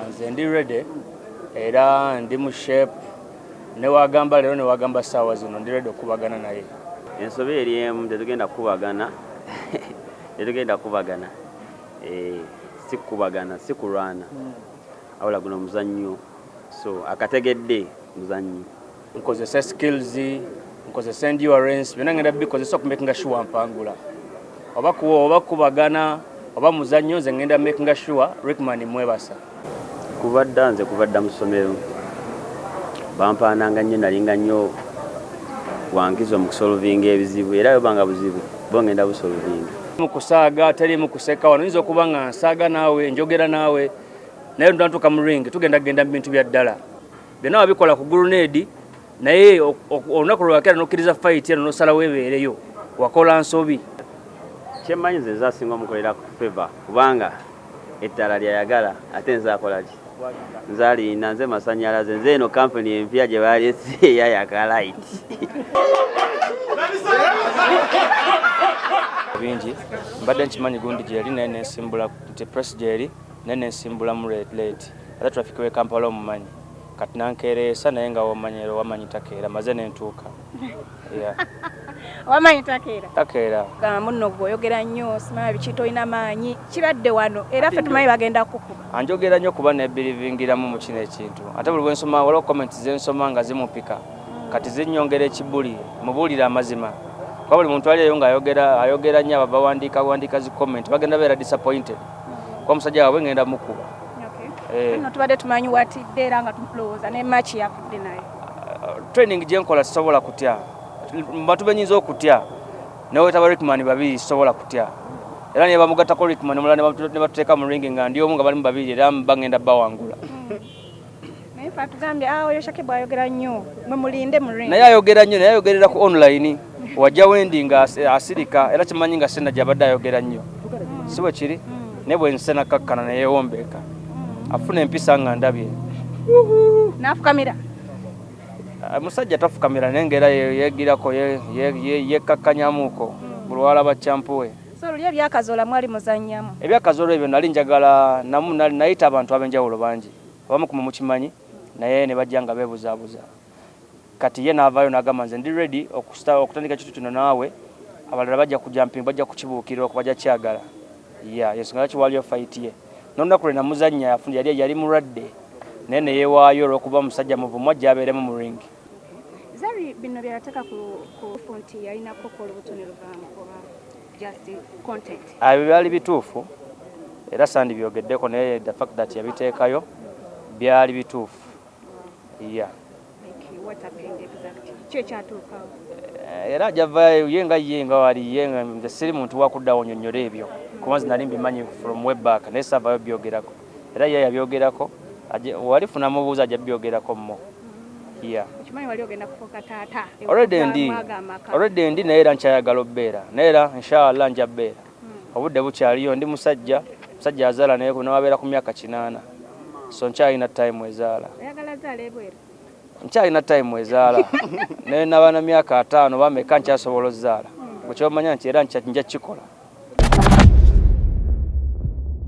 Nze ndi ready era ndi mu shape ne wagamba lero ne wagamba sawa zino ndi ready okubagana naye. Ensobe eri emu tetugenda kubagana. Tetugenda kubagana. Si kubagana, si kulwana. Awula guno muzannyo. So akategedde muzannyo. Nkozesa skills, nkozesa endurance, byonna ngenda bikozesa okumakinga sure mpangula. Oba kubagana oba muzannyo nze ngenda makinga sure Rickman mwebasa. Kubadda nze kubadda mu ssomero. Bampaananga nnyo nalinga nnyo wangizo mu kusolvinga ebizibu era yobanga buzibu bongenda busolvinga. Mukusaaga teri mukuseka wano nzo kubanga nsaaga naawe njogera naawe naye ndantuka mu ring tugenda genda bintu bya ddala. Byonna wabikola ku grenade naye olunaku lwakera nokkiriza fight eno nosala webeereyo wakola nsobi. Kyemmanyi nze nzasinga omukolera ku favor kubanga ettala lyayagala ate nzakola ki nzalina nze masanyalaze nze eno kampuni empya gye balese yayaka light. Bingi mbadde nkimanyi gundi gye yali naye nensimbula nti press gye yali naye nensimbula mu late ate traffic we Kampala omumanyi kati nankeereesa naye nga wamanyi takeera maze nentuuka. Wamanyi takeera? Takeera. Munno gw'oyogera nnyo simanyi biki tolina maanyi kibadde wano era ffe tumanyi bagenda kukuba. Anjogera nnyo kuba nebirivingiramu mu kino ekintu ate buli bwensoma waliwo comments zensoma nga zimupika kati zinnyongera ekibuli mubuulira amazima kuba buli muntu aliyo ng'ayogera nnyo bawandiika zi comment bagenda beera disappointed kuba musajja waabwe ngenda mukuba. Nno tubadde tumanyi watidde era nga tulowooza ne match yafudde naye. Training gye nkola sisobola kutya mbatu benyinza okutya nawe taba Rickman babiri sisobola kutya era ne bamugattako Rickman omulala ne batuteeka mu ring nga ndi omu nga bali mu babiri era bagenda bawangula. Naye fa tugambye oyo Shakib ayogera nnyo mwe mulinde mu ring. Naye ayogera nnyo naye ayogerera ku online wajja wendi nga asirika era kimanyi nga sena gyabadde ayogera nnyo si bwe kiri naye bwe nsena kakkana naye wombeeka afuna empisa nga ndabye n'afukamira. Musajja tafukamira naye ngera yeegirako yekkakkanyamuuko buli walaba campuwe. So luli ebyakazoola mwali muzannyamu? Ebyakazoola ebyo nali njagala nayita abantu ab'enjawulo bangi abamu ku mukimanyi naye ne bajja nga beebuzaabuza kati ye n'avaayo n'agamba nze ndi ready okutandika kitu kino naawe abalala bajja kujamping bajja kukibuukirira okuba bajja kyagala yensonga kiwaliyo fight ye n'olunaku lwe namuzannya yali mulwadde naye ne yeewaayo olw'okuba musajja muvumu ajja abeeremu mu ring. Zari bino byateeka ku fonti yalinako kola obutonero bwamu oba just content? Byali bituufu era sandi byogeddeko naye the fact that yabiteekayo byali bituufu. What happened exactly? Kyo kyatuukawo? Era ajjavaayo ye nga wali nze siri muntu wakuddawo nnyonnyola ebyo kuba nze nali mbimanyi from way back naye saavaayo byogerako era ye yabyogerako walifuna mubuuza ajja byogerako mmo. Okimanyi wali ogenda kufuuka taata? Already ndi naye era nkyayagala obbeera naye era inshallah nja bbeera obudde bukyaliyo ndi musajja azaala naye nawabeera ku myaka 8 so nkyalina time ezaala. Oyagala zaala ebweru? Nkyalina time ezaala naye naba na myaka 5 bameka nkyasobola ozaala bwe kyomanya nti era nja kikola.